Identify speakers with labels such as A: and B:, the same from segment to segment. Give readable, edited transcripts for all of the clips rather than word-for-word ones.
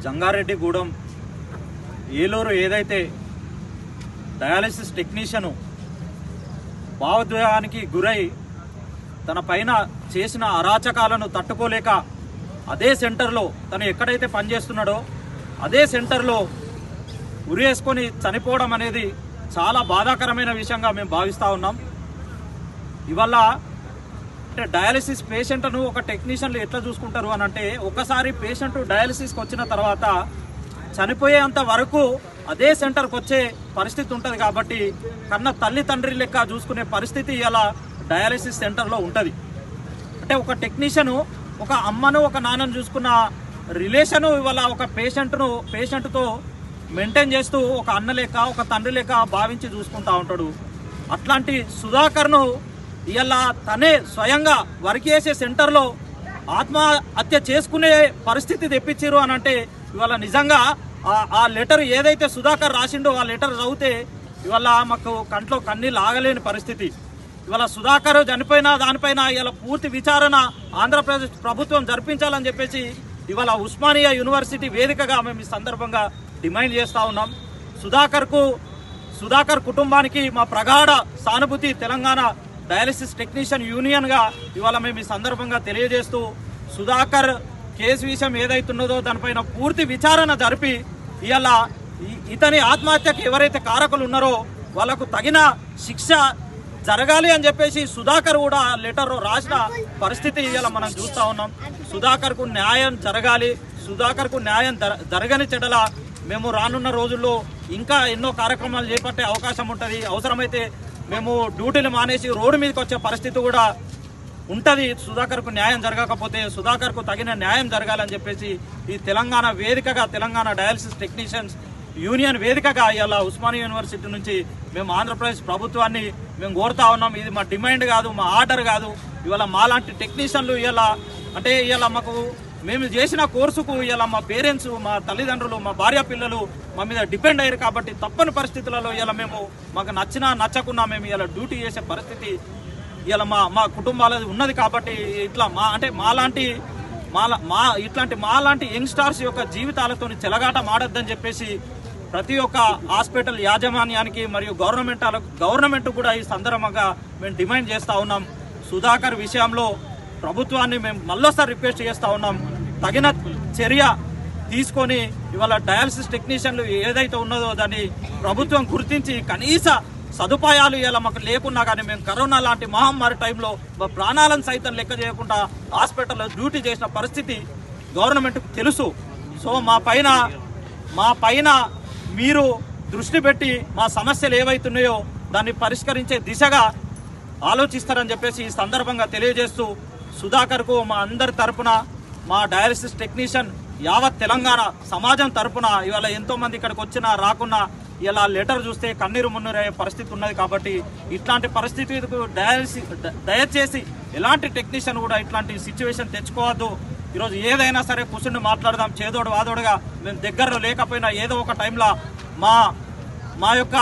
A: జంగారెడ్డిగూడెం ఏలూరు ఏదైతే dialysis technician భావోద్వేగానికి గురై తన పైన చేసిన అరాచకాలను తట్టుకోలేక అదే సెంటర్లో తను ఎక్కడైతే పనిచేస్తున్నాడో అదే సెంటర్లో ఉరేసుకొని చనిపోవడం అనేది చాలా బాధాకరమైన విషయంగా మేము భావిస్తూ ఉన్నాం. ఇవల్ల అంటే డయాలసిస్ పేషెంట్ను ఒక టెక్నీషియన్లు ఎట్లా చూసుకుంటారు అని అంటే, ఒకసారి పేషెంట్ డయాలసిస్కి వచ్చిన తర్వాత చనిపోయేంత వరకు అదే సెంటర్కి వచ్చే పరిస్థితి ఉంటుంది. కాబట్టి కన్న తల్లి తండ్రి లెక్క చూసుకునే పరిస్థితి ఇలా డయాలసిస్ సెంటర్లో ఉంటుంది. అంటే ఒక టెక్నీషియను ఒక అమ్మను ఒక నాన్నను చూసుకున్న రిలేషను ఇవాళ ఒక పేషెంట్తో మెయింటైన్ చేస్తూ ఒక అన్న లెక్క ఒక తండ్రి లెక్క భావించి చూసుకుంటూ ఉంటాడు. అట్లాంటి సుధాకర్ను ఇలా తనే స్వయంగా వర్క్ చేసే సెంటర్లో ఆత్మహత్య చేసుకునే పరిస్థితి తెప్పించారు అని అంటే, ఇవాళ నిజంగా ఆ లెటర్ ఏదైతే సుధాకర్ రాసిండో ఆ లెటర్ చదివితే ఇవాళ మాకు కంట్లో కన్నీళ్ళు ఆగలేని పరిస్థితి. ఇవాళ సుధాకర్ చనిపోయిన దానిపైన ఇవాళ పూర్తి విచారణ ఆంధ్రప్రదేశ్ ప్రభుత్వం జరిపించాలని చెప్పేసి ఇవాళ ఉస్మానియా యూనివర్సిటీ వేదికగా మేము ఈ సందర్భంగా డిమాండ్ చేస్తూ ఉన్నాం. సుధాకర్ కుటుంబానికి మా ప్రగాఢ సానుభూతి తెలంగాణ డయాలసిస్ టెక్నీషియన్ యూనియన్గా ఇవాళ మేము ఈ సందర్భంగా తెలియజేస్తూ, సుధాకర్ కేసు విషయం ఏదైతున్నదో దానిపైన పూర్తి విచారణ జరిపి ఇవాళ ఇతని ఆత్మహత్యకు ఎవరైతే కారకులు ఉన్నారో వాళ్ళకు తగిన శిక్ష జరగాలి అని చెప్పేసి సుధాకర్ కూడా లెటర్ రాసిన పరిస్థితి ఇవాళ మనం చూస్తూ ఉన్నాం. సుధాకర్కు న్యాయం జరగాలి. సుధాకర్కు న్యాయం జరగని చెడల మేము రానున్న రోజుల్లో ఇంకా ఎన్నో కార్యక్రమాలు చేపట్టే అవకాశం ఉంటుంది. అవసరమైతే మేము డ్యూటీలు మానేసి రోడ్డు మీదకి వచ్చే పరిస్థితి కూడా ఉంటుంది. సుధాకర్కు న్యాయం జరగకపోతే సుధాకర్కు తగిన న్యాయం జరగాలని చెప్పేసి ఈ తెలంగాణ వేదికగా, తెలంగాణ డయాలసిస్ టెక్నీషియన్స్ యూనియన్ వేదికగా ఇలా ఉస్మానియా యూనివర్సిటీ నుంచి మేము ఆంధ్రప్రదేశ్ ప్రభుత్వాన్ని మేము కోరుతా ఉన్నాం. ఇది మా డిమాండ్ కాదు, మా ఆర్డర్ కాదు. ఇవాళ మాలాంటి టెక్నీషియన్లు ఇలా అంటే ఇలా మాకు మేము చేసిన కోర్సుకు ఇలా మా పేరెంట్స్, మా తల్లిదండ్రులు, మా భార్య పిల్లలు మా మీద డిపెండ్ అయ్యారు. కాబట్టి తప్పని పరిస్థితులలో ఇలా మేము మాకు నచ్చినా నచ్చకున్నా మేము ఇలా డ్యూటీ చేసే పరిస్థితి ఇలా మా కుటుంబాలది ఉన్నది. కాబట్టి ఇట్లా మాలాంటి యంగ్స్టార్స్ యొక్క జీవితాలతో చెలగాట మాడొద్దని చెప్పేసి ప్రతి ఒక్క హాస్పిటల్ యాజమాన్యానికి మరియు గవర్నమెంట్ కూడా ఈ సందర్భంగా మేము డిమాండ్ చేస్తూ ఉన్నాం. సుధాకర్ విషయంలో ప్రభుత్వాన్ని మేము మళ్ళొకసారి రిక్వెస్ట్ చేస్తూ ఉన్నాం. తగిన చర్య తీసుకొని ఇవాళ డయాలసిస్ టెక్నీషియన్లు ఏదైతే ఉన్నదో దాన్ని ప్రభుత్వం గుర్తించి కనీస సదుపాయాలు ఇలా మాకు లేకున్నా కానీ మేము కరోనా లాంటి మహమ్మారి టైంలో మా ప్రాణాలను సైతం లెక్క చేయకుండా హాస్పిటల్లో డ్యూటీ చేసిన పరిస్థితి గవర్నమెంట్కు తెలుసు. సో మా పైన మీరు దృష్టి పెట్టి మా సమస్యలు ఏవైతున్నాయో దాన్ని పరిష్కరించే దిశగా ఆలోచిస్తారని చెప్పేసి ఈ సందర్భంగా తెలియజేస్తూ, సుధాకర్కు మా అందరి తరపున, మా డయాలసిస్ టెక్నీషియన్ యావత్ తెలంగాణ సమాజం తరపున ఇవాళ ఎంతోమంది ఇక్కడికి వచ్చినా రాకున్నా ఇలా లెటర్ చూస్తే కన్నీరు మున్నీరయ్యే పరిస్థితి ఉన్నది. కాబట్టి ఇట్లాంటి పరిస్థితికి దయచేసి ఎలాంటి టెక్నీషియన్ కూడా ఇట్లాంటి సిచ్యువేషన్ తెచ్చుకోవద్దు. ఈరోజు ఏదైనా సరే కూర్చుని మాట్లాడదాం, చేదోడు వాదోడుగా. మేము దగ్గరలో లేకపోయినా ఏదో ఒక టైంలో మా యొక్క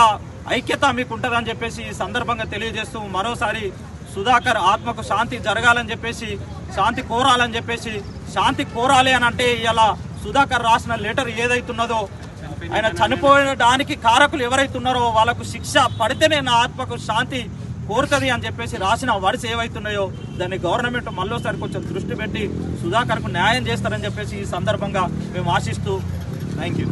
A: ఐక్యత మీకు ఉంటుందని చెప్పేసి ఈ సందర్భంగా తెలియజేస్తూ, మరోసారి సుధాకర్ ఆత్మకు శాంతి జరగాలని చెప్పేసి, శాంతి కోరాలి అని అంటే ఇలా సుధాకర్ రాసిన లెటర్ ఏదైతున్నదో ఆయన చనిపోయడానికి కారకులు ఎవరైతున్నారో వాళ్ళకు శిక్ష పడితేనే నా ఆత్మకు శాంతి కోరుతుంది అని చెప్పేసి రాసిన వర్డ్స్ ఏవైతున్నాయో దాన్ని గవర్నమెంట్ మళ్ళోసారి కొంచెం దృష్టి పెట్టి సుధాకర్కు న్యాయం చేస్తారని చెప్పేసి ఈ సందర్భంగా మేము ఆశిస్తూ, థ్యాంక్ యూ.